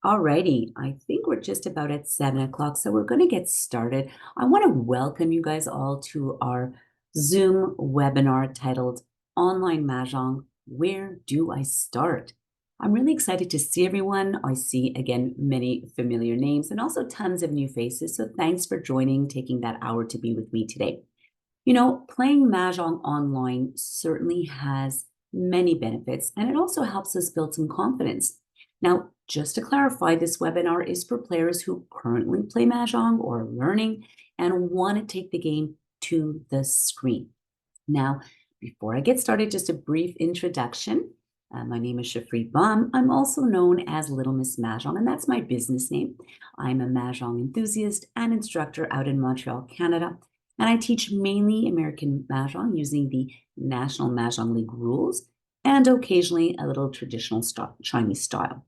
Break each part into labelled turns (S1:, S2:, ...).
S1: Alrighty, I think we're just about at 7 o'clock, so we're going to get started. I want to welcome you guys all to our Zoom webinar titled Online Mahjong, Where Do I Start? I'm really excited to see everyone. I see, again, many familiar names and also tons of new faces, so thanks for joining, taking that hour to be with me today. You know, playing Mahjong online certainly has many benefits, and it also helps us build some confidence. Now, just to clarify, this webinar is for players who currently play Mahjong or are learning and want to take the game to the screen. Now, before I get started, just a brief introduction. My name is Shafrit. I'm also known as Little Miss Mahjong, and that's my business name. I'm a Mahjong enthusiast and instructor out in Montreal, Canada, and I teach mainly American Mahjong using the National Mahjong League rules and occasionally a little traditional Chinese style.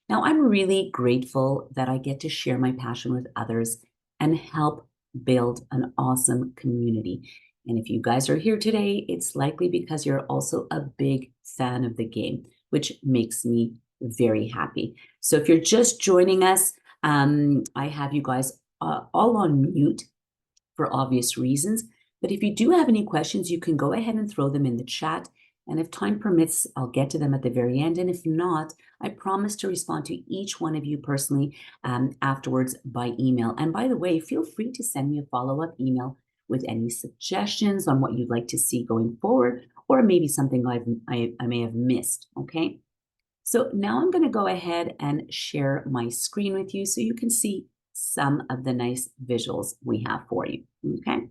S1: Now, I'm really grateful that I get to share my passion with others and help build an awesome community. And if you guys are here today, it's likely because you're also a big fan of the game, which makes me very happy. So if you're just joining us, I have you guys all on mute for obvious reasons. But if you do have any questions, you can go ahead and throw them in the chat. And if time permits, I'll get to them at the very end. And if not, I promise to respond to each one of you personally afterwards by email. And by the way, feel free to send me a follow-up email with any suggestions on what you'd like to see going forward, or maybe something I may have missed, okay? So now I'm going to go ahead and share my screen with you so you can see some of the nice visuals we have for you, okay?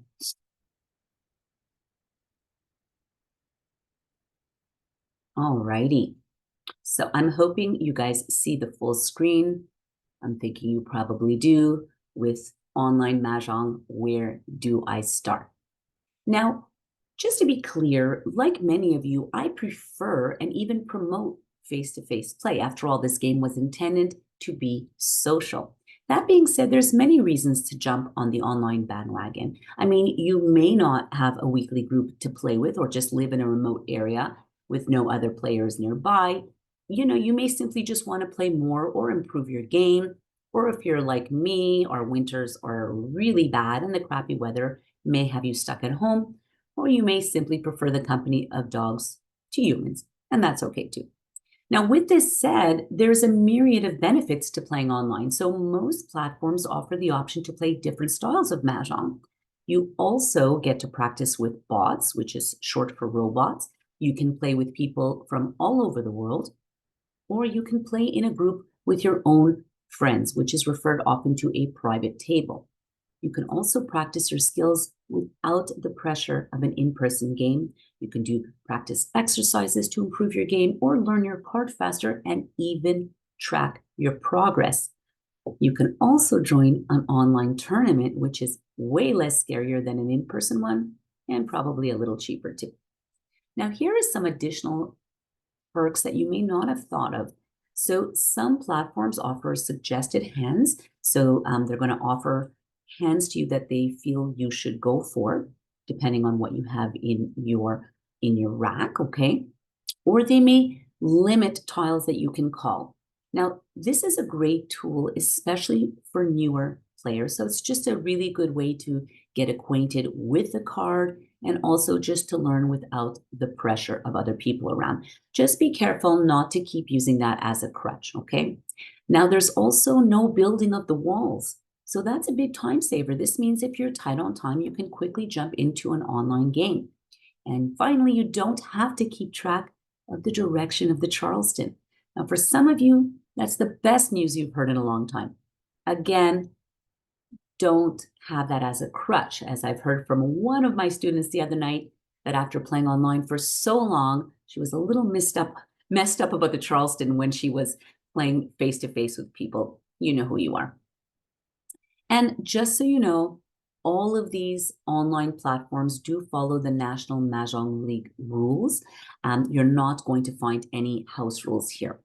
S1: All righty. So I'm hoping you guys see the full screen. I'm thinking you probably do with Online Mahjong, Where Do I Start? Now, just to be clear, like many of you, I prefer and even promote face-to-face play. After all, this game was intended to be social. That being said, there's many reasons to jump on the online bandwagon. I mean, you may not have a weekly group to play with or just live in a remote area with no other players nearby. You know, you may simply just want to play more or improve your game. Or if you're like me, our winters are really bad and the crappy weather may have you stuck at home, or you may simply prefer the company of dogs to humans, and that's okay too. Now, with this said, there's a myriad of benefits to playing online. So most platforms offer the option to play different styles of Mahjong. You also get to practice with bots, which is short for robots. You can play with people from all over the world, or you can play in a group with your own friends, which is referred often to a private table. You can also practice your skills without the pressure of an in-person game. You can do practice exercises to improve your game or learn your card faster and even track your progress. You can also join an online tournament, which is way less scarier than an in-person one and probably a little cheaper too. Now, here are some additional perks that you may not have thought of. So some platforms offer suggested hands. So they're going to offer hands to you that they feel you should go for, depending on what you have in your rack, okay? Or they may limit tiles that you can call. Now, this is a great tool, especially for newer players. So it's just a really good way to get acquainted with the card and also just to learn without the pressure of other people around. Just be careful not to keep using that as a crutch, okay? Now, there's also no building of the walls. So that's a big time saver. This means if you're tight on time, you can quickly jump into an online game. And finally, you don't have to keep track of the direction of the Charleston. Now, for some of you, that's the best news you've heard in a long time. Again, don't have that as a crutch, as I've heard from one of my students the other night, that after playing online for so long, she was a little messed up about the Charleston when she was playing face-to-face with people. You know who you are. And just so you know, all of these online platforms do follow the National Mahjong League rules. You're not going to find any house rules here.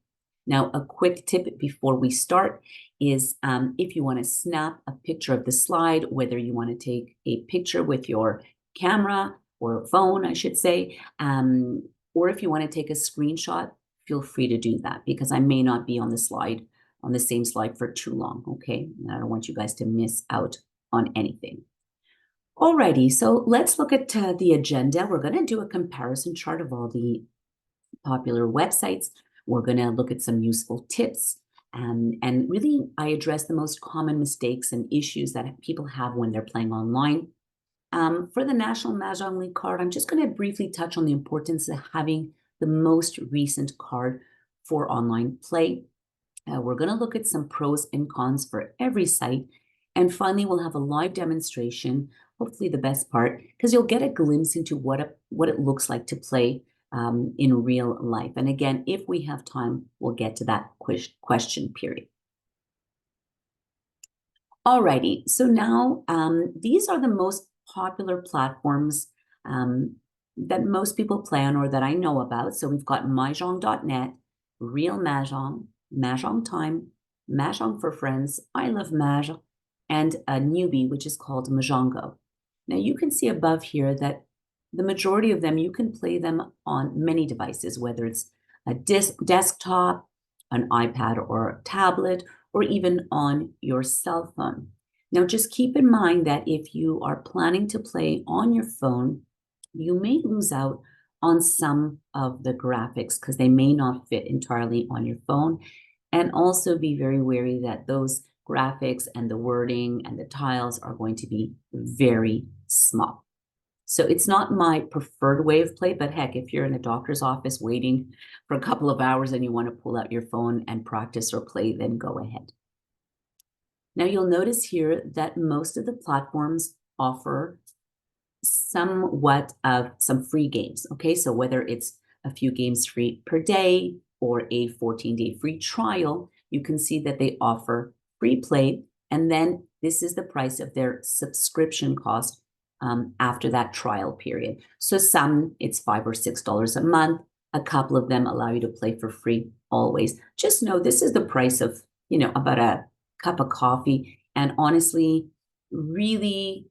S1: Now, a quick tip before we start is if you want to snap a picture of the slide, whether you want to take a picture with your camera or phone, I should say, or if you want to take a screenshot, feel free to do that because I may not be on the slide on the same slide for too long, okay? And I don't want you guys to miss out on anything. Alrighty, so let's look at the agenda. We're going to do a comparison chart of all the popular websites. We're going to look at some useful tips. And really, I address the most common mistakes and issues that people have when they're playing online. For the National Mahjong League card, I'm just going to briefly touch on the importance of having the most recent card for online play. We're going to look at some pros and cons for every site. And finally, we'll have a live demonstration, hopefully the best part, because you'll get a glimpse into what it looks like to play in real life. And again, if we have time, we'll get to that question period. Alrighty, so now these are the most popular platforms that most people play on or that I know about. So we've got Mahjong.net, Real Mahjong, Mahjong Time, Mahjong for Friends, I Love Mahjong, and a newbie, which is called Mahjongo. Now you can see above here that the majority of them, you can play them on many devices, whether it's a desktop, an iPad or a tablet, or even on your cell phone. Now, just keep in mind that if you are planning to play on your phone, you may lose out on some of the graphics because they may not fit entirely on your phone. And also be very wary that those graphics and the wording and the tiles are going to be very small. So it's not my preferred way of play, but heck, if you're in a doctor's office waiting for a couple of hours and you want to pull out your phone and practice or play, then go ahead. Now you'll notice here that most of the platforms offer somewhat of some free games, okay? So whether it's a few games free per day or a 14-day free trial, you can see that they offer free play, and then this is the price of their subscription cost after that trial period. So some, it's $5 or $6 a month. A couple of them allow you to play for free always. Just know this is the price of, about a cup of coffee. And honestly, really,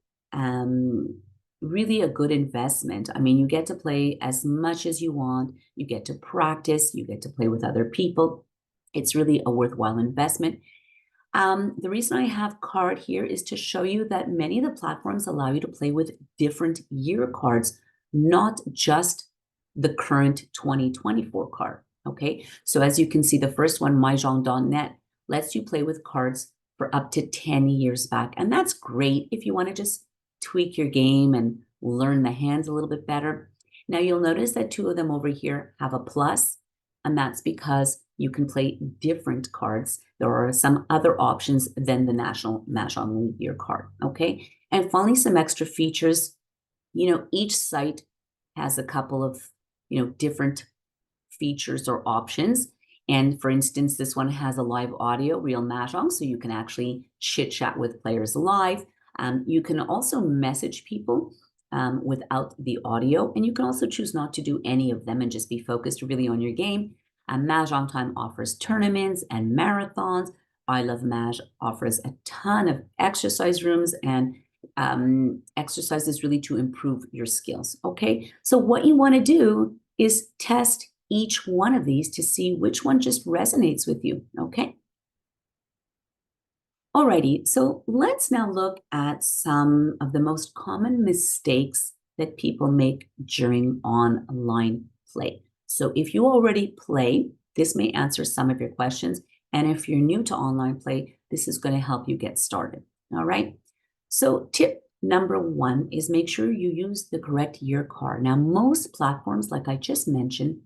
S1: really a good investment. I mean, you get to play as much as you want. You get to practice. You get to play with other people. It's really a worthwhile investment. The reason I have card here is to show you that many of the platforms allow you to play with different year cards, not just the current 2024 card, okay? So as you can see, the first one, Mahjong.net, lets you play with cards for up to 10 years back. And that's great if you want to just tweak your game and learn the hands a little bit better. Now you'll notice that two of them over here have a plus, and that's because you can play different cards. There are some other options than the National Mahjong League Year card, okay? And finally, some extra features. Each site has a couple of, different features or options. And for instance, this one has a live audio, Real Mahjong, so you can actually chit-chat with players live. You can also message people without the audio, and you can also choose not to do any of them and just be focused really on your game. Mahjong Time offers tournaments and marathons. I Love Mahjong offers a ton of exercise rooms and exercises really to improve your skills, okay? So what you want to do is test each one of these to see which one just resonates with you, okay? Alrighty, so let's now look at some of the most common mistakes that people make during online play. So if you already play, this may answer some of your questions. And if you're new to online play, this is going to help you get started. All right. So tip number one is make sure you use the correct year card. Now, most platforms, like I just mentioned,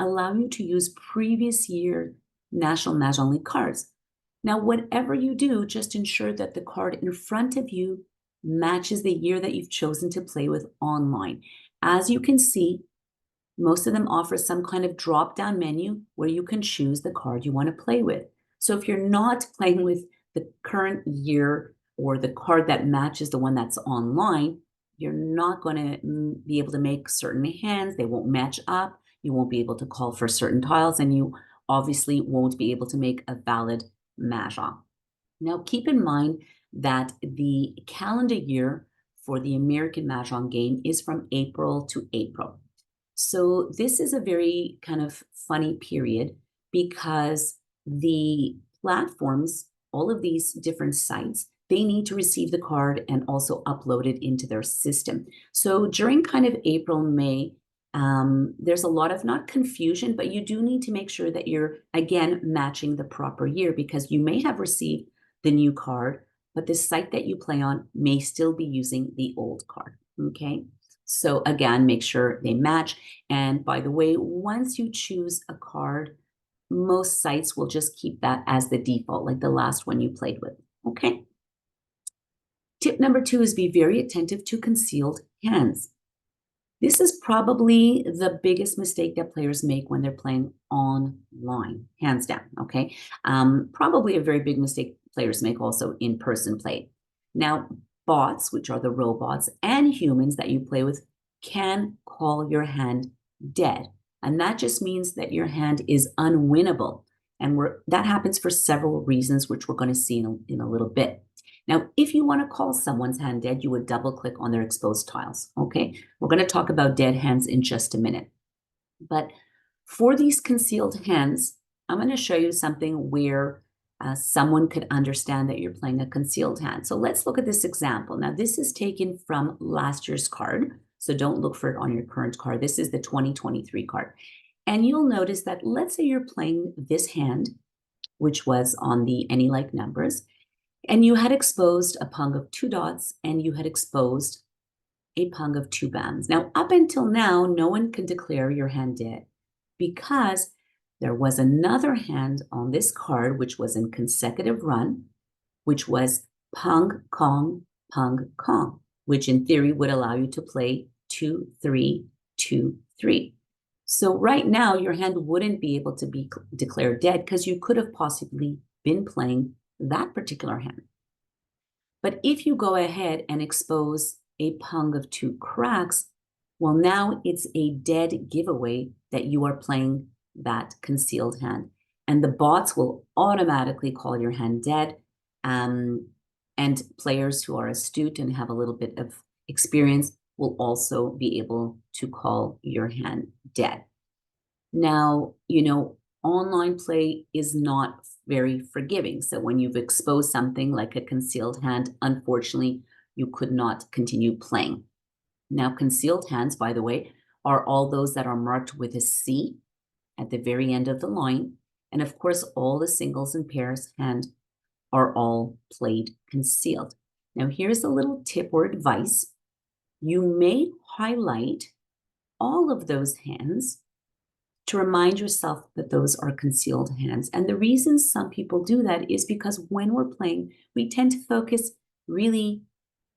S1: allow you to use previous year National Mahjong League cards. Now, whatever you do, just ensure that the card in front of you matches the year that you've chosen to play with online. As you can see, most of them offer some kind of drop-down menu where you can choose the card you want to play with. So if you're not playing with the current year or the card that matches the one that's online, you're not going to be able to make certain hands. They won't match up. You won't be able to call for certain tiles, and you obviously won't be able to make a valid Mahjong. Now, keep in mind that the calendar year for the American Mahjong game is from April to April. So this is a very kind of funny period because the platforms, all of these different sites, they need to receive the card and also upload it into their system. So during kind of April, May, there's a lot of not confusion, but you do need to make sure that you're, again, matching the proper year, because you may have received the new card, but the site that you play on may still be using the old card, okay? So again, make sure they match. And by the way, once you choose a card, most sites will just keep that as the default, like the last one you played with, okay? Tip number 2 is be very attentive to concealed hands. This is probably the biggest mistake that players make when they're playing online, hands down, okay? Probably a very big mistake players make also in person play. Now, bots, which are the robots, and humans that you play with can call your hand dead. And that just means that your hand is unwinnable. And that happens for several reasons, which we're going to see in a little bit. Now, if you want to call someone's hand dead, you would double click on their exposed tiles, okay? We're going to talk about dead hands in just a minute. But for these concealed hands, I'm going to show you something where someone could understand that you're playing a concealed hand. So let's look at this example. Now, this is taken from last year's card, so don't look for it on your current card. This is the 2023 card. And you'll notice that, let's say you're playing this hand, which was on the any like numbers, and you had exposed a pung of 2 dots, and you had exposed a pung of 2 bands. Now, up until now, no one can declare your hand dead, because there was another hand on this card, which was in consecutive run, which was pung, kong, which in theory would allow you to play 2, 3, 2, 3. So right now, your hand wouldn't be able to be declared dead, because you could have possibly been playing that particular hand. But if you go ahead and expose a pung of 2 cracks, well, now it's a dead giveaway that you are playing that concealed hand. And the bots will automatically call your hand dead. And players who are astute and have a little bit of experience will also be able to call your hand dead. Now, online play is not very forgiving. So when you've exposed something like a concealed hand, unfortunately, you could not continue playing. Now, concealed hands, by the way, are all those that are marked with a C at the very end of the line. And of course, all the singles and pairs hand are all played concealed. Now, here's a little tip or advice. You may highlight all of those hands to remind yourself that those are concealed hands. And the reason some people do that is because when we're playing, we tend to focus really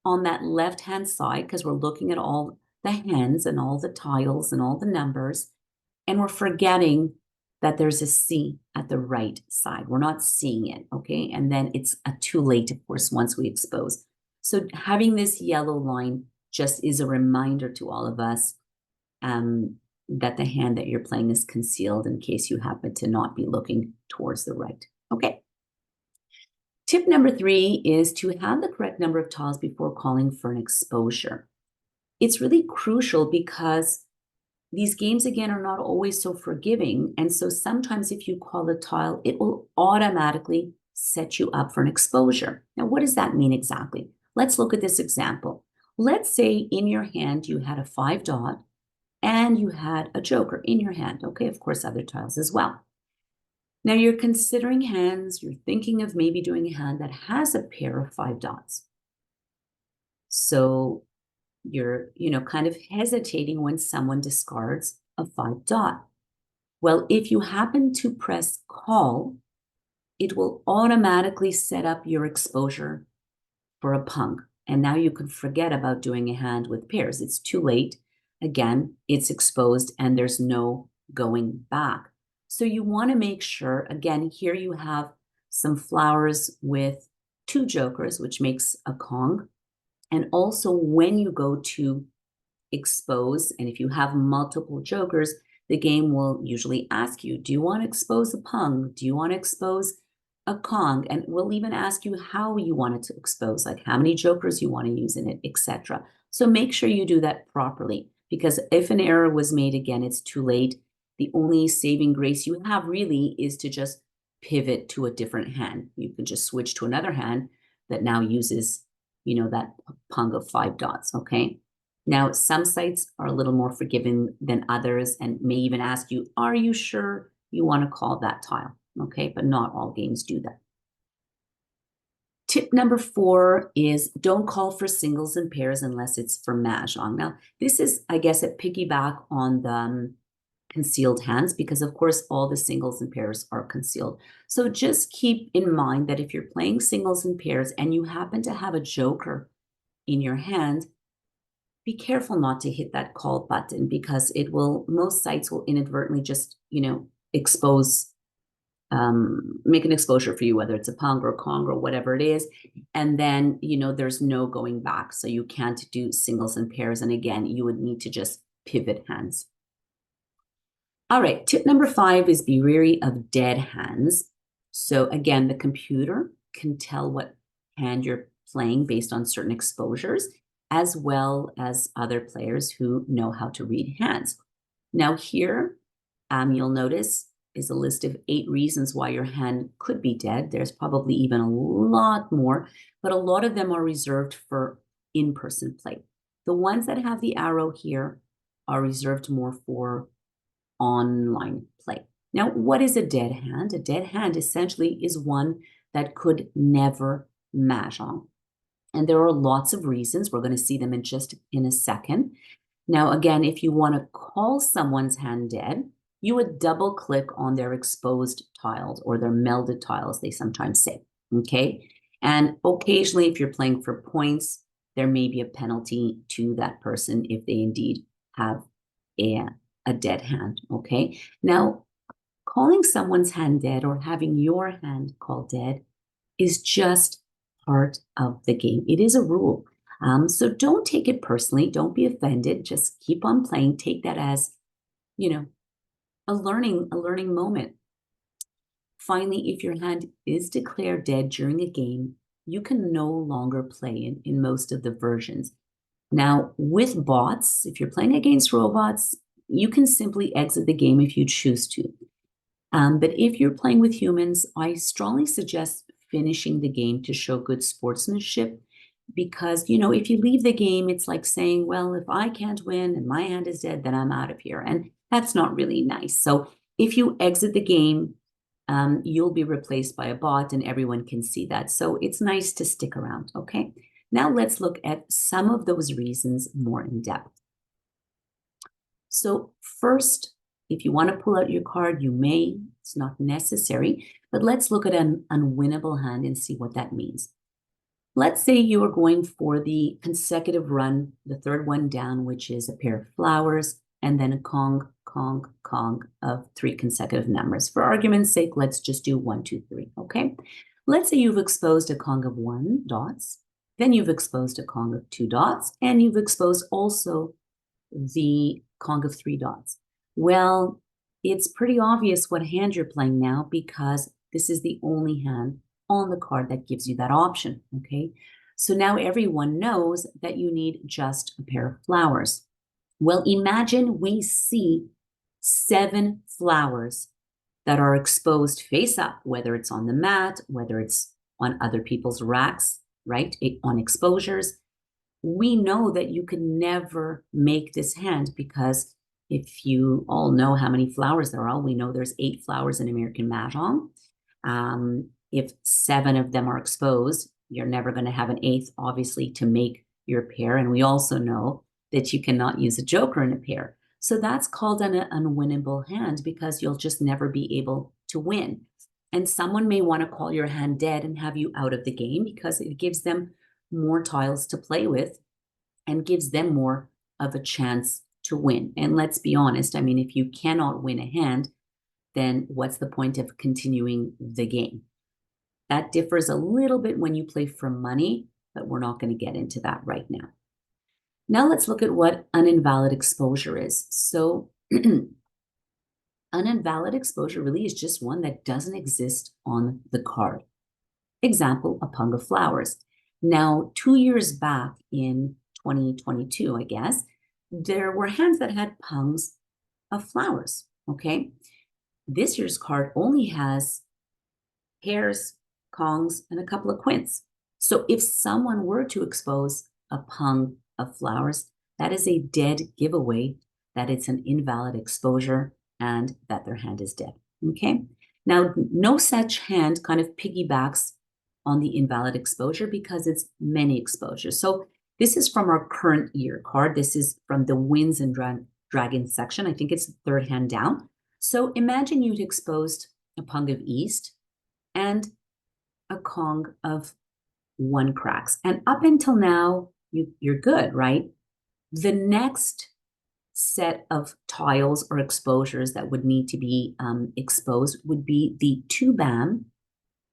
S1: on that left-hand side, because we're looking at all the hands and all the tiles and all the numbers, and we're forgetting that there's a C at the right side. We're not seeing it, okay? And then it's too late, of course, once we expose. So having this yellow line just is a reminder to all of us that the hand that you're playing is concealed, in case you happen to not be looking towards the right. Okay. Tip number 3 is to have the correct number of tiles before calling for an exposure. It's really crucial, because these games, again, are not always so forgiving. And so sometimes if you call a tile, it will automatically set you up for an exposure. Now, what does that mean exactly? Let's look at this example. Let's say in your hand you had a 5 dot, and you had a joker in your hand. Okay, of course, other tiles as well. Now you're considering hands, you're thinking of maybe doing a hand that has a pair of 5 dots. So you're, kind of hesitating when someone discards a 5 dot. Well, if you happen to press call, it will automatically set up your exposure for a pung. And now you can forget about doing a hand with pairs. It's too late. Again, it's exposed and there's no going back. So you want to make sure, again, here you have some flowers with 2 jokers, which makes a Kong. And also when you go to expose, and if you have multiple jokers, the game will usually ask you, do you want to expose a Pung? Do you want to expose a Kong? And we'll even ask you how you want it to expose, like how many jokers you want to use in it, etc. So make sure you do that properly, because if an error was made, again, it's too late. The only saving grace you have really is to just pivot to a different hand. You can just switch to another hand that now uses, you know, that pung of 5 dots, okay? Now, some sites are a little more forgiving than others and may even ask you, are you sure you want to call that tile? Okay, but not all games do that. Tip number 4 is don't call for singles and pairs unless it's for Mahjong. Now, this is, I guess, a piggyback on the concealed hands because, of course, all the singles and pairs are concealed. So just keep in mind that if you're playing singles and pairs and you happen to have a joker in your hand, be careful not to hit that call button because it will, most sites will inadvertently just, you know, expose, make an exposure for you, whether it's a pung or a kong or whatever it is. And then, you know, there's no going back. So you can't do singles and pairs. And again, you would need to just pivot hands. All right, tip number 5 is be wary of dead hands. So again, the computer can tell what hand you're playing based on certain exposures, as well as other players who know how to read hands. Now here, you'll notice is a list of 8 reasons why your hand could be dead. There's probably even a lot more, but a lot of them are reserved for in-person play. The ones that have the arrow here are reserved more for online play. Now, what is a dead hand? A dead hand essentially is one that could never mahjong. And there are lots of reasons. We're going to see them in a second. Now, again, if you want to call someone's hand dead, you would double click on their exposed tiles or their melded tiles, they sometimes say, okay? And occasionally, if you're playing for points, there may be a penalty to that person if they indeed have a dead hand, okay? Now, calling someone's hand dead or having your hand called dead is just part of the game. It is a rule. So don't take it personally. Don't be offended. Just keep on playing. Take that as, you know, a learning moment. Finally, if your hand is declared dead during a game, you can no longer play in most of the versions. Now, with bots, if you're playing against robots, you can simply exit the game if you choose to. But if you're playing with humans, I strongly suggest finishing the game to show good sportsmanship because, you know, if you leave the game, it's like saying, well, if I can't win and my hand is dead, then I'm out of here. And that's not really nice. So if you exit the game, you'll be replaced by a bot and everyone can see that. So it's nice to stick around, okay? Now let's look at some of those reasons more in depth. So first, if you want to pull out your card, you may. It's not necessary. But let's look at an unwinnable hand and see what that means. Let's say you are going for the consecutive run, the third one down, which is a pair of flowers, and then a kong, kong, kong of 3 consecutive numbers. For argument's sake, let's just do 1, 2, 3, okay? Let's say you've exposed a kong of 1 dots, then you've exposed a kong of 2 dots, and you've exposed also the kong of 3 dots. Well, it's pretty obvious what hand you're playing now because this is the only hand on the card that gives you that option, okay? So now everyone knows that you need just a pair of flowers. Well, imagine we see 7 flowers that are exposed face up, whether it's on the mat, whether it's on other people's racks, right? On exposures. We know that you can never make this hand because if you all know how many flowers there are, we know there's 8 flowers in American Mahjong. If 7 of them are exposed, you're never going to have an 8th, obviously, to make your pair. And we also know that you cannot use a joker in a pair. So that's called an unwinnable hand because you'll just never be able to win. And someone may want to call your hand dead and have you out of the game because it gives them more tiles to play with and gives them more of a chance to win. And let's be honest, I mean, if you cannot win a hand, then what's the point of continuing the game? That differs a little bit when you play for money, but we're not going to get into that right now. Now let's look at what an invalid exposure is. So an invalid exposure really is just one that doesn't exist on the card. Example, a pung of flowers. Now, 2 years back in 2022, I guess, there were hands that had pungs of flowers, okay? This year's card only has pairs, kongs, and a couple of quints. So if someone were to expose a pung of flowers, that is a dead giveaway that it's an invalid exposure and that their hand is dead. Okay. Now, no such hand kind of piggybacks on the invalid exposure because it's many exposures. So this is from our current year card. This is from the Winds and Dragons section. I think it's the third hand down. So imagine you'd exposed a pung of East and a kong of 1 cracks. And up until now, you're good, right? The next set of tiles or exposures that would need to be exposed would be the 2 bam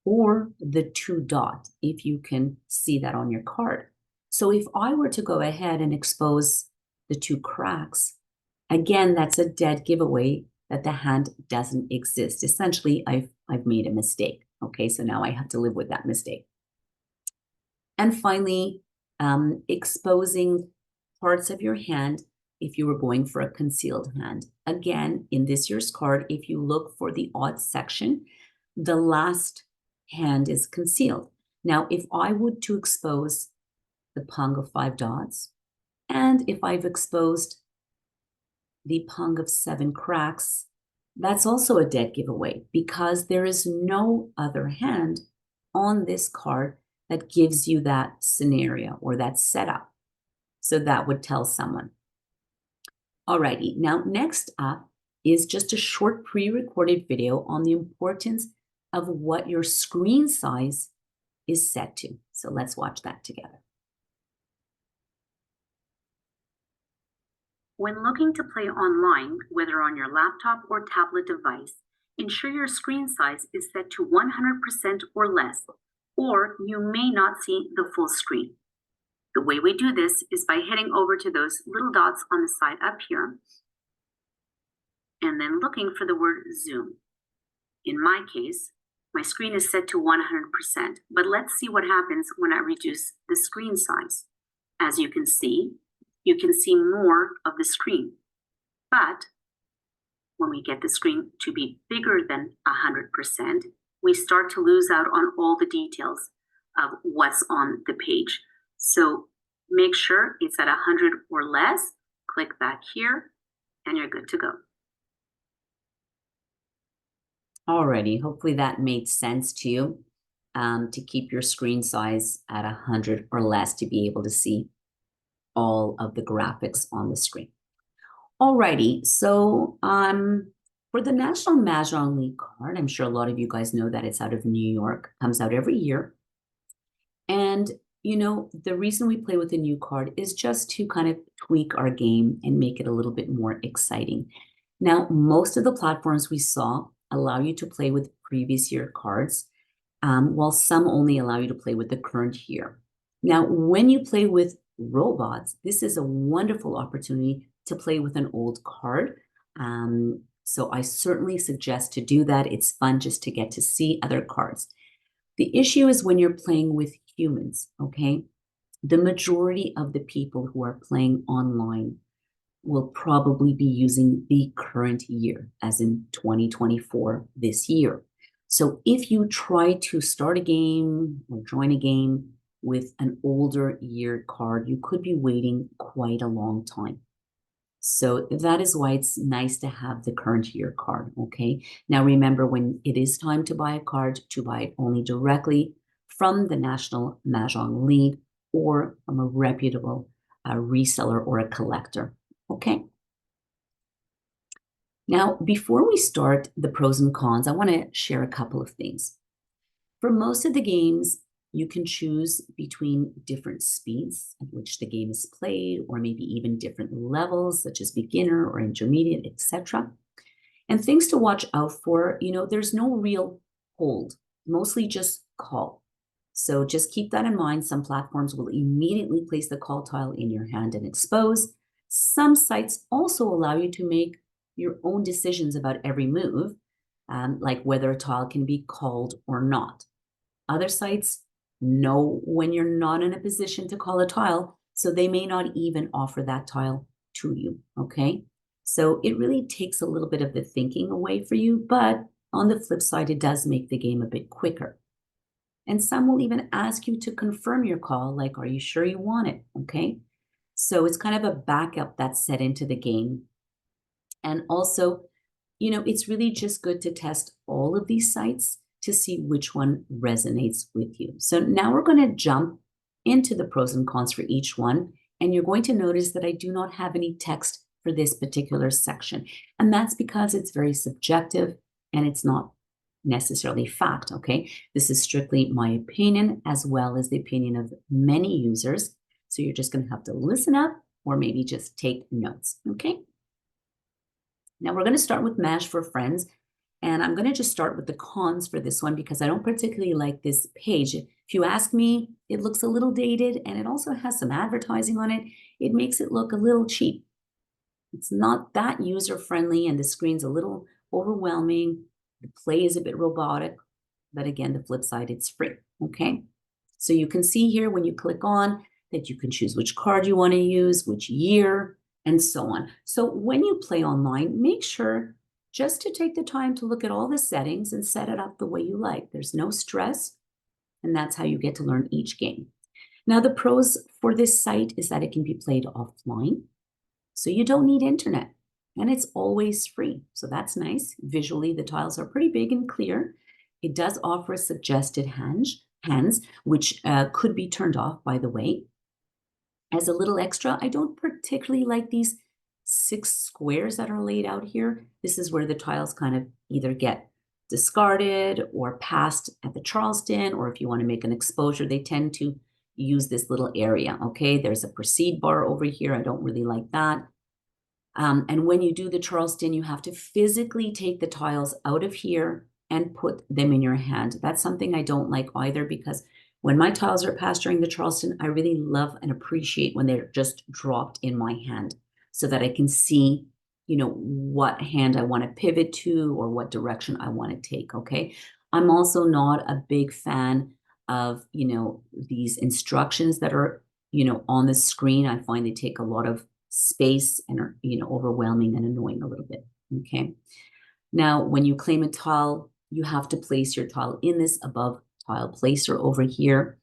S1: or the 2 dot, if you can see that on your card. So if I were to go ahead and expose the 2 cracks, again, that's a dead giveaway that the hand doesn't exist. Essentially, I've made a mistake. Okay, so now I have to live with that mistake. And finally, exposing parts of your hand if you were going for a concealed hand. Again, in this year's card, if you look for the odds section, the last hand is concealed. Now, if I would to expose the pung of 5 dots, and if I've exposed the pung of 7 cracks, that's also a dead giveaway because there is no other hand on this card that gives you that scenario or that setup. So that would tell someone. Alrighty, now next up is just a short pre-recorded video on the importance of what your screen size is set to. So let's watch that together. When looking to play online, whether on your laptop or tablet device, ensure your screen size is set to 100% or less, or you may not see the full screen. The way we do this is by heading over to those little dots on the side up here, and then looking for the word zoom. In my case, my screen is set to 100%, but let's see what happens when I reduce the screen size. As you can see more of the screen. But when we get the screen to be bigger than 100%, we start to lose out on all the details of what's on the page. So make sure it's at 100 or less, click back here, and you're good to go. Alrighty, hopefully that made sense to you, to keep your screen size at 100 or less to be able to see all of the graphics on the screen. Alrighty, so for the National Mahjong League card, I'm sure a lot of you guys know that it's out of New York, comes out every year. And, you know, the reason we play with the new card is just to kind of tweak our game and make it a little bit more exciting. Now, most of the platforms we saw allow you to play with previous year cards, while some only allow you to play with the current year. Now, when you play with robots, this is a wonderful opportunity to play with an old card. So I certainly suggest to do that. It's fun just to get to see other cards. The issue is when you're playing with humans, okay? The majority of the people who are playing online will probably be using the current year, as in 2024, this year. So if you try to start a game or join a game with an older year card, you could be waiting quite a long time. So that is why it's nice to have the current year card, okay? Now remember, when it is time to buy a card, to buy it only directly from the National Mahjong League or from a reputable reseller or a collector, okay? Now, before we start the pros and cons, I want to share a couple of things. For most of the games, you can choose between different speeds at which the game is played, or maybe even different levels, such as beginner or intermediate, etc. And things to watch out for, you know, there's no real hold, mostly just call. So just keep that in mind. Some platforms will immediately place the call tile in your hand and expose. Some sites also allow you to make your own decisions about every move, like whether a tile can be called or not. Other sites know when you're not in a position to call a tile, so they may not even offer that tile to you, okay? So it really takes a little bit of the thinking away for you, but On the flip side, it does make the game a bit quicker. And some will even ask you to confirm your call, like, are you sure you want it? Okay. So it's kind of a backup that's set into the game. And also, it's really just good to test all of these sites to see which one resonates with you. So now we're going to jump into the pros and cons for each one. And you're going to notice that I do not have any text for this particular section. And that's because it's very subjective and it's not necessarily fact, okay? This is strictly my opinion as well as the opinion of many users. So you're just going to have to listen up or maybe just take notes, okay? Now we're going to start with MASH for friends. And I'm going to just start with the cons for this one because I don't particularly like this page. If you ask me, it looks a little dated and it also has some advertising on it. It makes it look a little cheap. It's not that user-friendly and the screen's a little overwhelming. The play is a bit robotic, but again, the flip side, it's free, okay? So you can see here when you click on that you can choose which card you want to use, which year, and so on. So when you play online, make sure just to take the time to look at all the settings and set it up the way you like. There's no stress, and that's how you get to learn each game. Now, the pros for this site is that it can be played offline, so you don't need internet, and it's always free. So that's nice. Visually, the tiles are pretty big and clear. It does offer suggested hands, which could be turned off, by the way. As a little extra, I don't particularly like these 6 squares that are laid out here. This is where the tiles kind of either get discarded or passed at the Charleston, or if you want to make an exposure, they tend to use this little area, okay? There's a proceed bar over here. I don't really like that. And when you do the Charleston, you have to physically take the tiles out of here and put them in your hand. That's something I don't like either because when my tiles are passed during the Charleston, I really love and appreciate when they're just dropped in my hand so that I can see, what hand I want to pivot to or what direction I want to take, okay? I'm also not a big fan of, these instructions that are, on the screen. I find they take a lot of space and are, overwhelming and annoying a little bit, okay? Now, when you claim a tile, you have to place your tile in this above tile placer over here.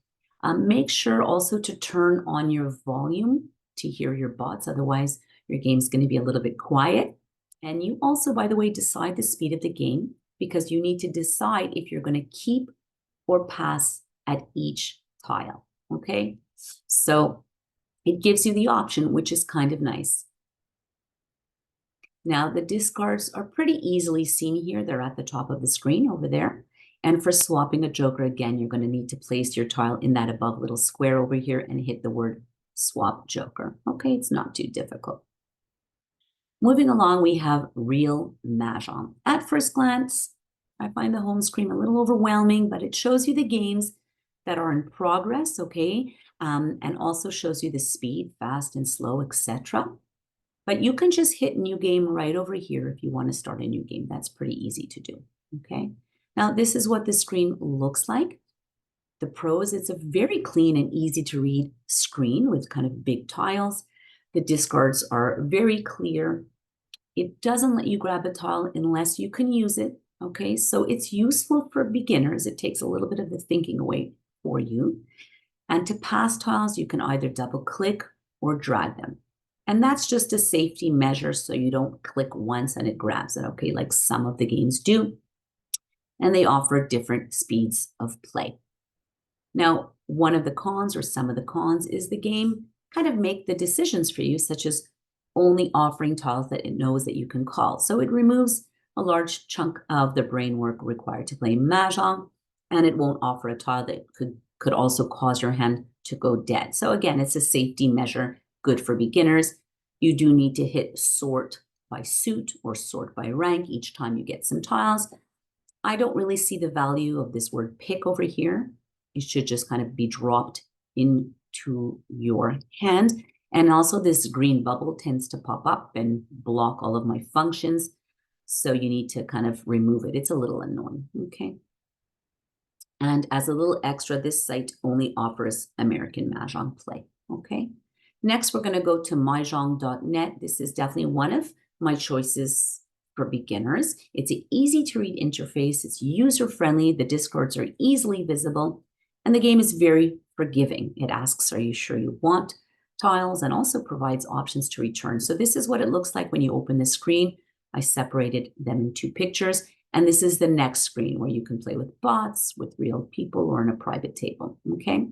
S1: Make sure also to turn on your volume to hear your bots. Otherwise, your game's going to be a little bit quiet. And you also, by the way, decide the speed of the game because you need to decide if you're going to keep or pass at each tile, okay? So it gives you the option, which is kind of nice. Now, the discards are pretty easily seen here. They're at the top of the screen over there. And for swapping a joker, again, you're going to need to place your tile in that above little square over here and hit the word swap joker. Okay, it's not too difficult. Moving along, we have Real Mahjong. At first glance, I find the home screen a little overwhelming, but it shows you the games that are in progress, okay? And also shows you the speed, fast and slow, etc. But you can just hit new game right over here if you want to start a new game. That's pretty easy to do, okay? Now, this is what the screen looks like. The pros, it's a very clean and easy to read screen with kind of big tiles. The discards are very clear. It doesn't let you grab a tile unless you can use it, okay? So it's useful for beginners. It takes a little bit of the thinking away for you. And to pass tiles, you can either double click or drag them. And that's just a safety measure so you don't click once and it grabs it, okay, like some of the games do. And they offer different speeds of play. Now, one of the cons or some of the cons is the game kind of make the decisions for you, such as only offering tiles that it knows that you can call. So it removes a large chunk of the brain work required to play Mahjong, and it won't offer a tile that could also cause your hand to go dead. So again, it's a safety measure, good for beginners. You do need to hit sort by suit or sort by rank each time you get some tiles. I don't really see the value of this word pick over here. It should just kind of be dropped into your hand. And also this green bubble tends to pop up and block all of my functions. So you need to kind of remove it. It's a little annoying, okay? And as a little extra, this site only offers American Mahjong play, okay? Next, we're going to go to mahjong.net. This is definitely one of my choices for beginners. It's an easy to read interface. It's user-friendly. The discards are easily visible. And the game is very forgiving. It asks, are you sure you want tiles? And also provides options to return. So this is what it looks like when you open the screen. I separated them in two pictures. And this is the next screen where you can play with bots, with real people, or in a private table, okay?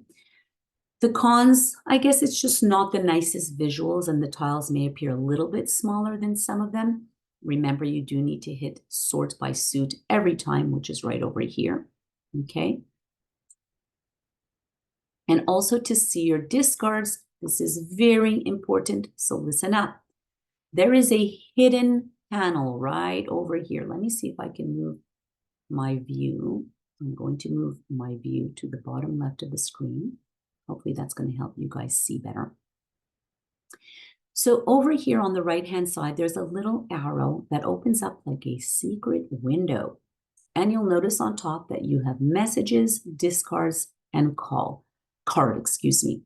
S1: The cons, I guess it's just not the nicest visuals, and the tiles may appear a little bit smaller than some of them. Remember, you do need to hit sort by suit every time, which is right over here, okay? And also to see your discards, this is very important, so listen up. There is a hidden panel right over here. Let me see if I can move my view. I'm going to move my view to the bottom left of the screen. Hopefully that's going to help you guys see better. So over here on the right-hand side, there's a little arrow that opens up like a secret window. And you'll notice on top that you have messages, discards, and card, excuse me.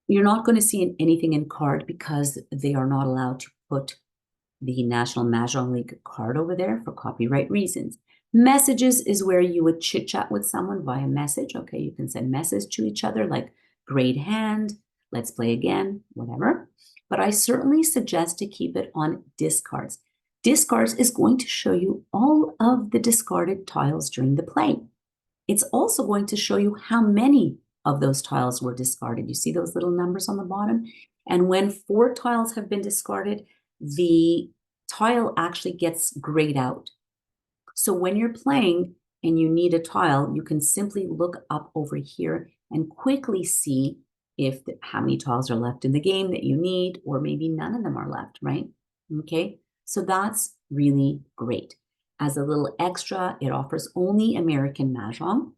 S1: You're not going to see anything in card because they are not allowed to put the National Mahjong League card over there for copyright reasons. Messages is where you would chit chat with someone via message. Okay, you can send message to each other like great hand, let's play again, whatever. But I certainly suggest to keep it on discards. Discards is going to show you all of the discarded tiles during the play. It's also going to show you how many of those tiles were discarded. You see those little numbers on the bottom? And when 4 tiles have been discarded, the tile actually gets grayed out. So when you're playing and you need a tile, you can simply look up over here and quickly see how many tiles are left in the game that you need, or maybe none of them are left, right? Okay, so that's really great. As a little extra, it offers only American Mahjong.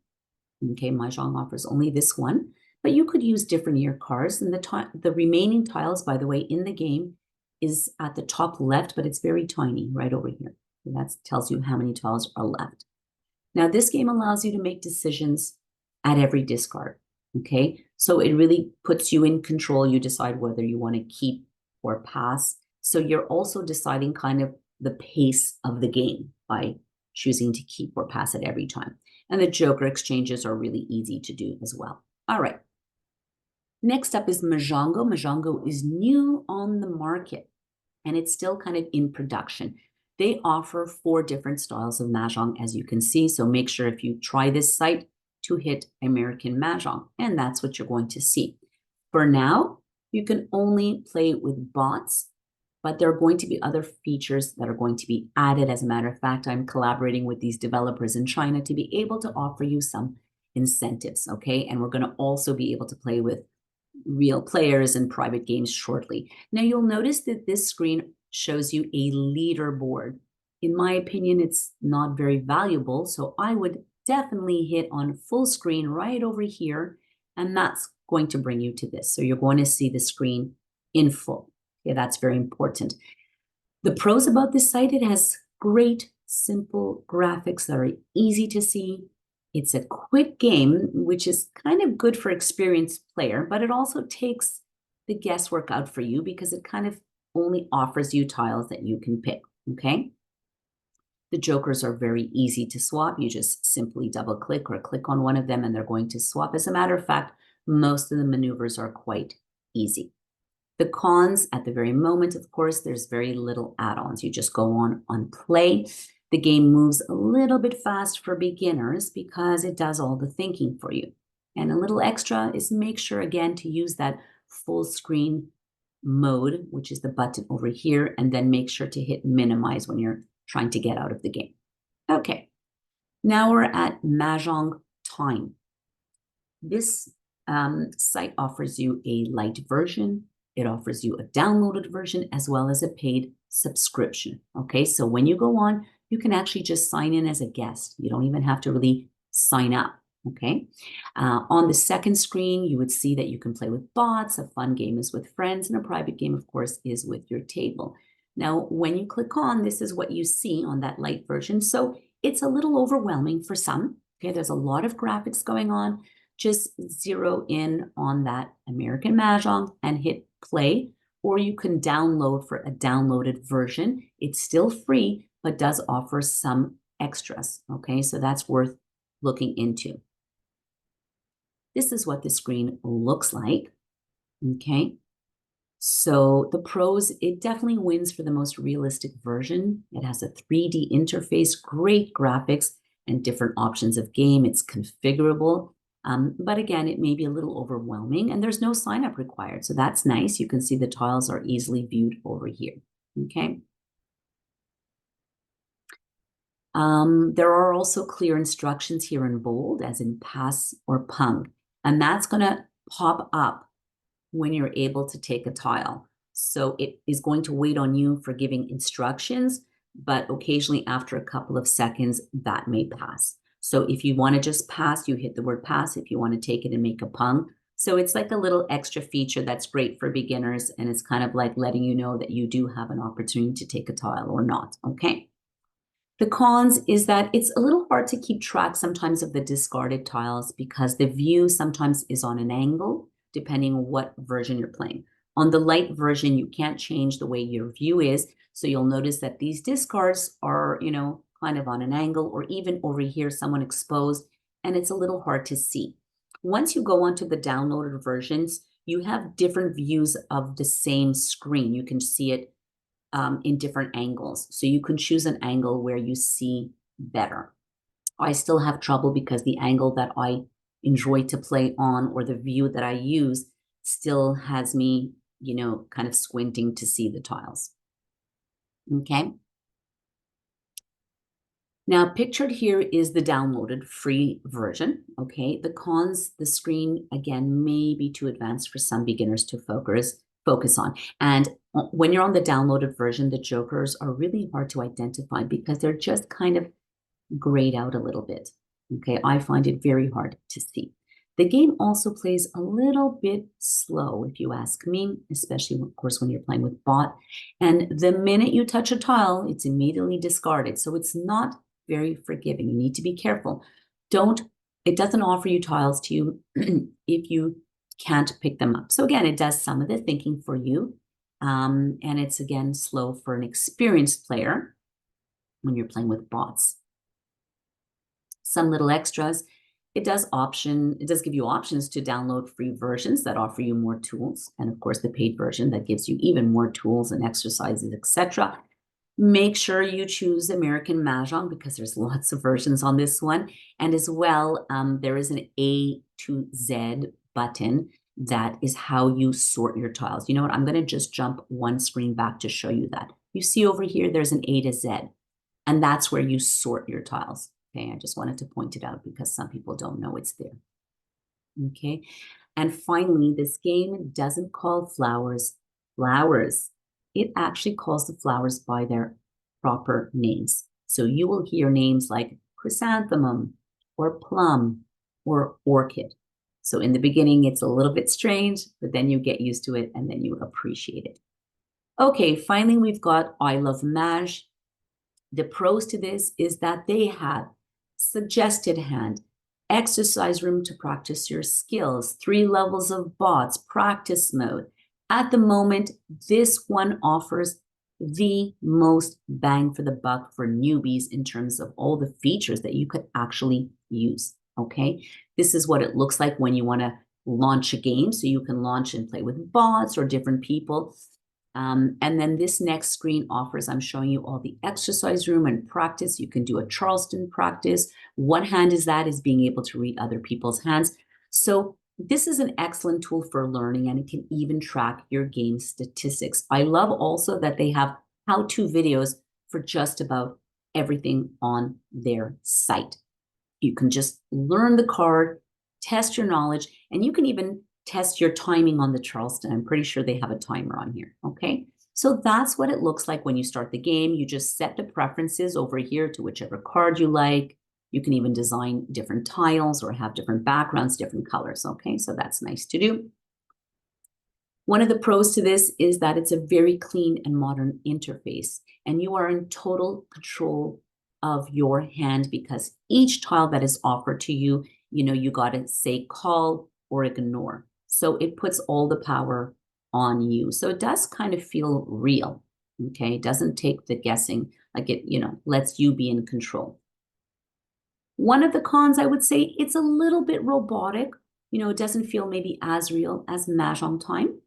S1: Okay, Mahjong offers only this one, but you could use different year cards. And the remaining tiles, by the way, in the game is at the top left, but it's very tiny right over here. And that tells you how many tiles are left. Now, this game allows you to make decisions at every discard, okay? So it really puts you in control. You decide whether you want to keep or pass. So you're also deciding kind of the pace of the game by choosing to keep or pass it every time. And the joker exchanges are really easy to do as well. All right. Next up is Mahjongo. Mahjongo is new on the market, and it's still kind of in production. They offer 4 different styles of Mahjong, as you can see. So make sure if you try this site to hit American Mahjong, and that's what you're going to see. For now, you can only play with bots, but there are going to be other features that are going to be added. As a matter of fact, I'm collaborating with these developers in China to be able to offer you some incentives, okay? And we're going to also be able to play with real players and private games shortly. Now, you'll notice that this screen shows you a leaderboard. In my opinion, it's not very valuable, so I would definitely hit on full screen right over here, and that's going to bring you to this. So you're going to see the screen in full. Okay, that's very important. The pros about this site, it has great, simple graphics that are easy to see. It's a quick game, which is kind of good for experienced player, but it also takes the guesswork out for you because it kind of only offers you tiles that you can pick, okay? The jokers are very easy to swap. You just simply double click or click on one of them and they're going to swap. As a matter of fact, most of the maneuvers are quite easy. The cons, at the very moment, of course, there's very little add-ons. You just go on play. The game moves a little bit fast for beginners because it does all the thinking for you. And a little extra is make sure, again, to use that full screen mode, which is the button over here, and then make sure to hit minimize when you're trying to get out of the game. Okay, now we're at Mahjong Time. This site offers you a light version. It offers you a downloaded version as well as a paid subscription. Okay, so when you go on, you can actually just sign in as a guest. You don't even have to really sign up. Okay, on the second screen, you would see that you can play with bots. A fun game is with friends, and a private game, of course, is with your table. Now, when you click on, this is what you see on that light version. So it's a little overwhelming for some. Okay, there's a lot of graphics going on. Just zero in on that American Mahjong and hit play or you can download for a downloaded version. It's still free, but does offer some extras. Okay, so that's worth looking into. This is what the screen looks like. Okay, so the pros, it definitely wins for the most realistic version. It has a 3D interface, great graphics, and different options of game. It's configurable. But again, it may be a little overwhelming, and there's no sign up required. So that's nice. You can see the tiles are easily viewed over here. Okay. There are also clear instructions here in bold, as in pass or pung, and that's going to pop up when you're able to take a tile. So it is going to wait on you for giving instructions, but occasionally after a couple of seconds, that may pass. So if you want to just pass, you hit the word pass. If you want to take it and make a pung. So it's like a little extra feature that's great for beginners, and it's kind of like letting you know that you do have an opportunity to take a tile or not, okay? The cons is that it's a little hard to keep track sometimes of the discarded tiles because the view sometimes is on an angle, depending on what version you're playing. On the light version, you can't change the way your view is. So you'll notice that these discards are, kind of on an angle, or even over here, someone exposed, and it's a little hard to see. Once you go onto the downloaded versions, you have different views of the same screen. You can see it in different angles. So you can choose an angle where you see better. I still have trouble because the angle that I enjoy to play on, or the view that I use, still has me, kind of squinting to see the tiles. Okay. Now, pictured here is the downloaded free version. Okay. The cons, the screen, again, may be too advanced for some beginners to focus on. And when you're on the downloaded version, the jokers are really hard to identify because they're just kind of grayed out a little bit. Okay, I find it very hard to see. The game also plays a little bit slow, if you ask me, especially, of course, when you're playing with bot. And the minute you touch a tile, it's immediately discarded. So it's not very forgiving. You need to be careful. It doesn't offer you tiles to you if you can't pick them up. So again, it does some of the thinking for you. And it's, again, slow for an experienced player when you're playing with bots. Some little extras. It does give you options to download free versions that offer you more tools. And of course, the paid version that gives you even more tools and exercises, etc. Make sure you choose American Mahjong because there's lots of versions on this one. And as well, there is an A to Z button that is how you sort your tiles. You know what? I'm going to just jump one screen back to show you that. You see over here, there's an A to Z, and that's where you sort your tiles. Okay, I just wanted to point it out because some people don't know it's there. Okay, and finally, this game doesn't call flowers flowers. It actually calls the flowers by their proper names. So you will hear names like chrysanthemum or plum or orchid. So in the beginning, it's a little bit strange, but then you get used to it and then you appreciate it. Okay, finally, we've got I Love Maj. The pros to this is that they have suggested hand, exercise room to practice your skills, 3 levels of bots, practice mode. At the moment, this one offers the most bang for the buck for newbies in terms of all the features that you could actually use, okay? This is what it looks like when you want to launch a game, so you can launch and play with bots or different people. And then this next screen offers, I'm showing you all the exercise room and practice. You can do a Charleston practice. One hand is being able to read other people's hands. So this is an excellent tool for learning, and it can even track your game statistics. I love also that they have how-to videos for just about everything on their site. You can just learn the card, test your knowledge, and you can even test your timing on the Charleston. I'm pretty sure they have a timer on here, okay? So that's what it looks like when you start the game. You just set the preferences over here to whichever card you like. You can even design different tiles or have different backgrounds, different colors, okay? So that's nice to do. One of the pros to this is that it's a very clean and modern interface, and you are in total control of your hand because each tile that is offered to you, you got to say call or ignore. So it puts all the power on you. So it does kind of feel real, okay? It doesn't take the guessing, like it, lets you be in control. One of the cons, I would say, it's a little bit robotic. It doesn't feel maybe as real as Mahjong time.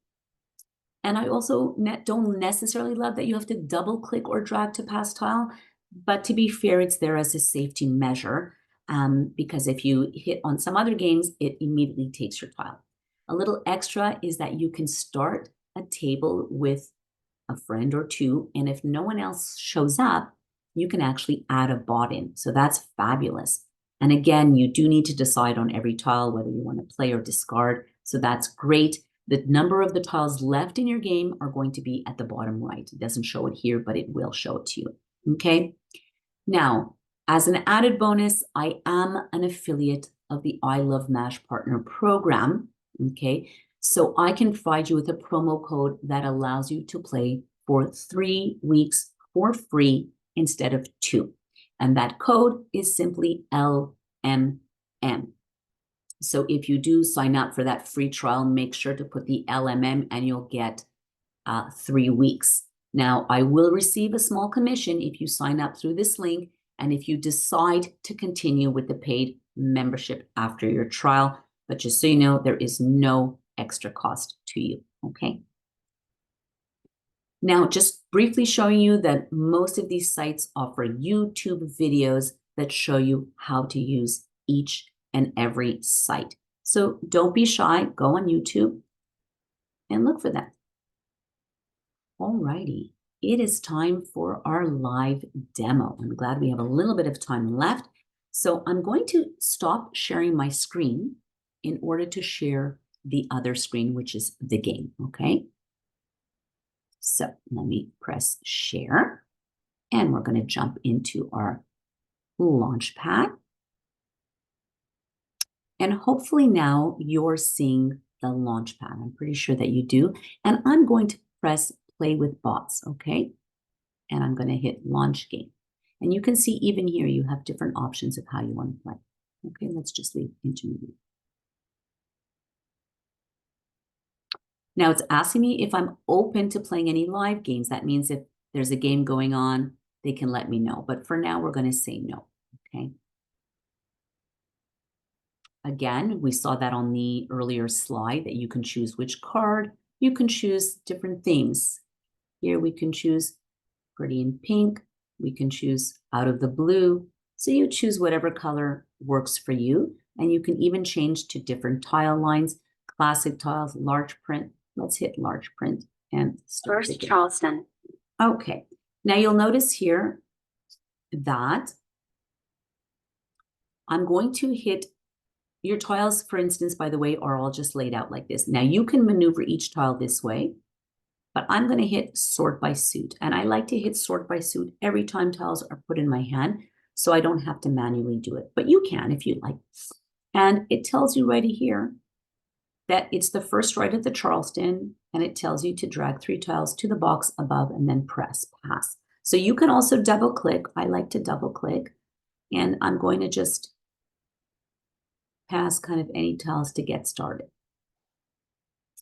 S1: And I also don't necessarily love that you have to double click or drag to pass tile. But to be fair, it's there as a safety measure, because if you hit on some other games, it immediately takes your tile. A little extra is that you can start a table with a friend or two, and if no one else shows up, you can actually add a bot in. So that's fabulous. And again, you do need to decide on every tile whether you want to play or discard. So that's great. The number of the tiles left in your game are going to be at the bottom right. It doesn't show it here, but it will show it to you. Okay. Now, as an added bonus, I am an affiliate of the I Love MASH Partner Program. Okay. So I can provide you with a promo code that allows you to play for 3 weeks for free instead of 2. And that code is simply LMM. So if you do sign up for that free trial, make sure to put the LMM and you'll get 3 weeks. Now, I will receive a small commission if you sign up through this link and if you decide to continue with the paid membership after your trial. But just so you know, there is no extra cost to you, okay? Now, just briefly showing you that most of these sites offer YouTube videos that show you how to use each and every site. So don't be shy, go on YouTube and look for that. All righty, it is time for our live demo. I'm glad we have a little bit of time left. So I'm going to stop sharing my screen in order to share the other screen, which is the game, okay? So let me press share and we're going to jump into our launch pad. And hopefully now you're seeing the launch pad. I'm pretty sure that you do. And I'm going to press play with bots, okay? And I'm going to hit launch game. And you can see even here you have different options of how you want to play. Okay, let's just leave intermediate. Now it's asking me if I'm open to playing any live games. That means if there's a game going on, they can let me know. But for now, we're going to say no, okay? Again, we saw that on the earlier slide that you can choose which card. You can choose different themes. Here we can choose pretty in pink. We can choose out of the blue. So you choose whatever color works for you. And you can even change to different tile lines, classic tiles, large print. Let's hit large print and start
S2: First Charleston.
S1: Okay. Now you'll notice here that I'm going to hit your tiles, for instance, by the way, are all just laid out like this. Now you can maneuver each tile this way, but I'm going to hit sort by suit. And I like to hit sort by suit every time tiles are put in my hand, so I don't have to manually do it. But you can if you like. And it tells you right here that it's the first right of the Charleston, and it tells you to drag 3 tiles to the box above and then press pass. So you can also double click. I like to double click, and I'm going to just pass kind of any tiles to get started.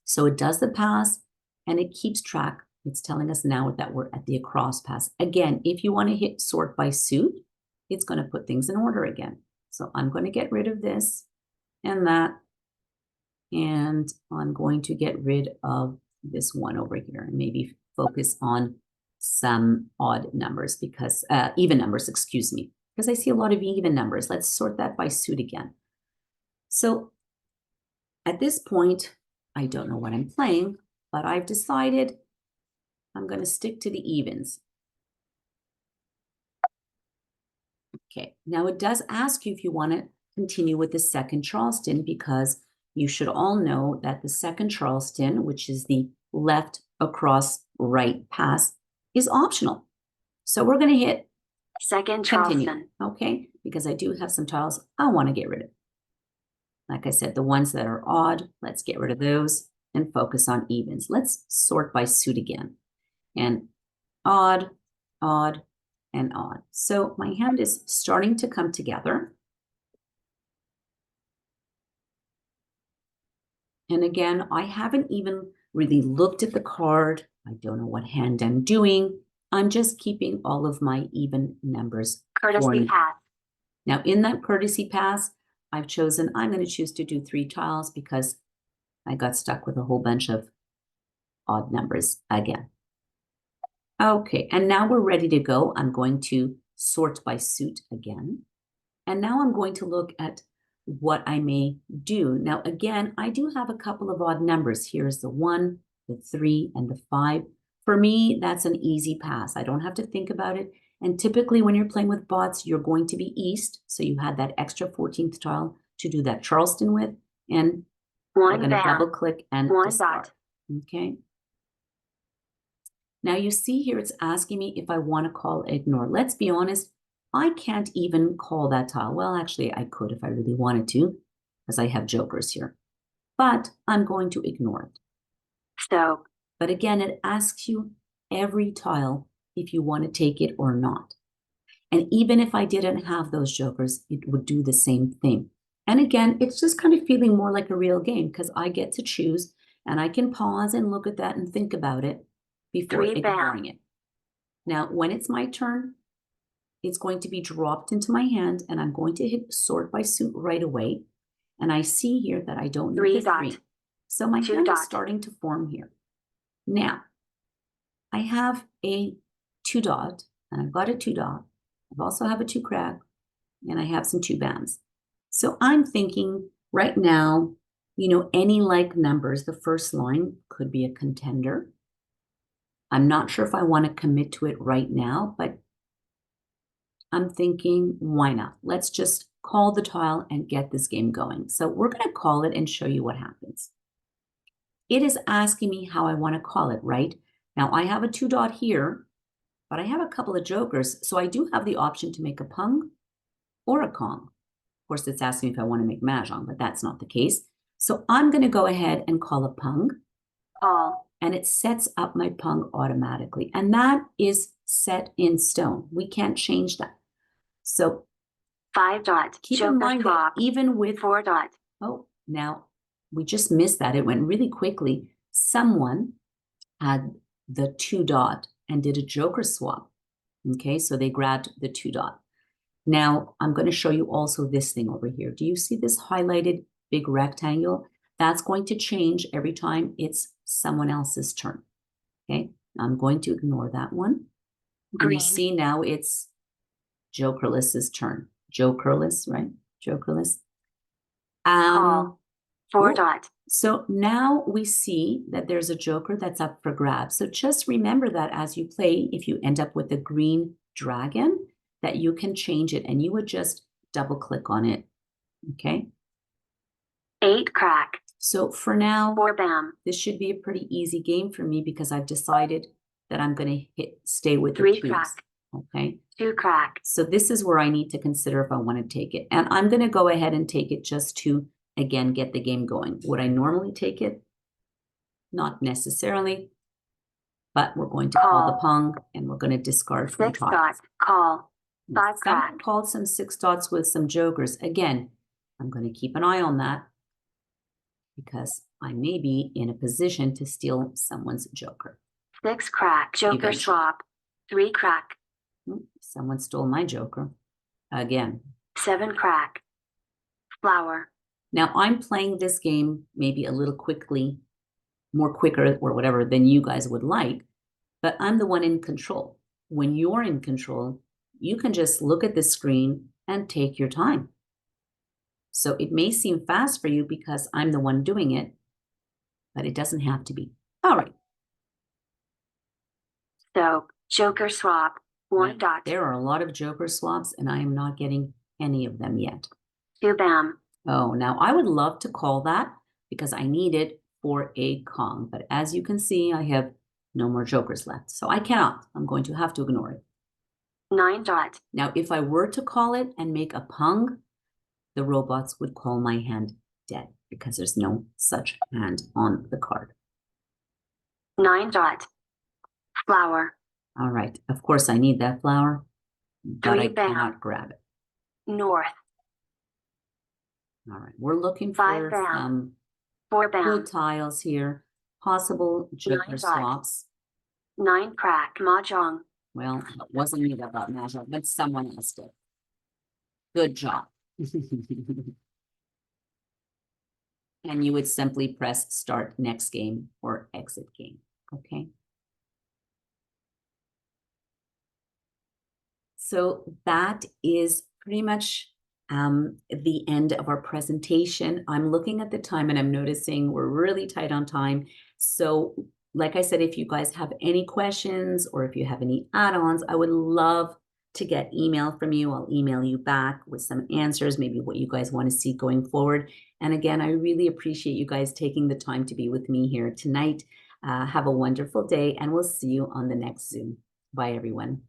S1: So it does the pass and it keeps track. It's telling us now that we're at the across pass. Again, if you want to hit sort by suit, it's going to put things in order again. So I'm going to get rid of this and that. And I'm going to get rid of this one over here and maybe focus on some odd numbers because, even numbers, excuse me, because I see a lot of even numbers. Let's sort that by suit again. So at this point, I don't know what I'm playing, but I've decided I'm going to stick to the evens. Okay, now it does ask you if you want to continue with the second Charleston because you should all know that the second Charleston, which is the left across right pass, is optional. So we're going to hit
S2: Second
S1: continue,
S2: Charleston.
S1: okay? Because I do have some tiles I want to get rid of. Like I said, the ones that are odd, let's get rid of those and focus on evens. Let's sort by suit again. And odd, odd, and odd. So my hand is starting to come together. And again, I haven't even really looked at the card. I don't know what hand I'm doing. I'm just keeping all of my even numbers.
S2: Courtesy pass.
S1: Now, in that courtesy pass, I'm going to choose to do 3 tiles because I got stuck with a whole bunch of odd numbers again. Okay, and now we're ready to go. I'm going to sort by suit again. And now I'm going to look at what I may do. Now, again, I do have a couple of odd numbers. Here's the 1, the 3, and the 5. For me, that's an easy pass. I don't have to think about it. And typically when you're playing with bots, you're going to be east. So you had that extra 14th tile to do that Charleston with. And we're going to double click and discard. Okay. Now you see here, it's asking me if I want to call ignore. Let's be honest. I can't even call that tile. Well, actually, I could if I really wanted to, because I have jokers here. But I'm going to ignore it.
S2: So,
S1: but again, it asks you every tile if you want to take it or not. And even if I didn't have those jokers, it would do the same thing. And again, it's just kind of feeling more like a real game because I get to choose and I can pause and look at that and think about it before ignoring it. Now, when it's my turn, it's going to be dropped into my hand and I'm going to hit sort by suit right away. And I see here that I don't need the 3. So my hand is starting to form here. Now, I have a 2 dot and I've got a 2 dot. I've also have a 2 crack and I have some 2 bams. So I'm thinking right now, you know, any like numbers, the first line could be a contender. I'm not sure if I want to commit to it right now, but I'm thinking, why not? Let's just call the tile and get this game going. So we're going to call it and show you what happens. It is asking me how I want to call it, right? Now I have a 2 dot here, but I have a couple of jokers. So I do have the option to make a pung or a kong. Of course, it's asking me if I want to make mahjong, but that's not the case. So I'm going to go ahead and call a pung. And it sets up my pung automatically. And that is set in stone. We can't change that. So
S2: 5 dot.
S1: Keep in mind that even with
S2: 4 dot.
S1: Oh, now we just missed that. It went really quickly. Someone had the 2 dot and did a joker swap. Okay, so they grabbed the 2 dot. Now I'm going to show you also this thing over here. Do you see this highlighted big rectangle? That's going to change every time it's someone else's turn. Okay, I'm going to ignore that one.
S2: Green.
S1: You see now it's jokerless's turn. Jokerless, right? Jokerless.
S2: 4 dot.
S1: So now we see that there's a joker that's up for grabs. So just remember that as you play, if you end up with a green dragon, that you can change it and you would just double click on it. Okay.
S2: 8 crack.
S1: So for now,
S2: 4 bam.
S1: This should be a pretty easy game for me because I've decided that I'm going to stay with
S2: 3
S1: the 2s.
S2: crack.
S1: Okay.
S2: 2 crack.
S1: So this is where I need to consider if I want to take it. And I'm going to go ahead and take it just to, again, get the game going. Would I normally take it? Not necessarily. But we're going to call the pung and we're going to discard
S2: 6 dot. Call. 5 crack.
S1: Someone called some 6 dots with some jokers. Again, I'm going to keep an eye on that because I may be in a position to steal someone's joker.
S2: 6 crack. Joker swap. 3 crack.
S1: Someone stole my joker again.
S2: 7 crack. Flower.
S1: Now I'm playing this game maybe a little more quicker or whatever than you guys would like, but I'm the one in control. When you're in control, you can just look at the screen and take your time. So it may seem fast for you because I'm the one doing it, but it doesn't have to be. All right.
S2: So joker swap. 1 dot.
S1: There are a lot of joker swaps and I am not getting any of them yet.
S2: 2 bam.
S1: Oh, now I would love to call that because I need it for a kong. But as you can see, I have no more jokers left. So I cannot. I'm going to have to ignore it.
S2: 9 dot.
S1: Now, if I were to call it and make a pung, the robots would call my hand dead because there's no such hand on the card.
S2: 9 dot. Flower.
S1: All right. Of course, I need that flower, but I cannot grab it.
S2: North.
S1: All right. We're looking for some
S2: 4 bam.
S1: good tiles here. possible joker
S2: Nine
S1: swaps.
S2: 9 crack Mahjong.
S1: Well, it wasn't me that got Mahjong, but someone else did. Good job. And you would simply press start next game or exit game, okay? So that is pretty much the end of our presentation. I'm looking at the time and I'm noticing we're really tight on time. So like I said, if you guys have any questions or if you have any add-ons, I would love to get email from you. I'll email you back with some answers, maybe what you guys want to see going forward. And again, I really appreciate you guys taking the time to be with me here tonight. Have a wonderful day and we'll see you on the next Zoom. Bye, everyone.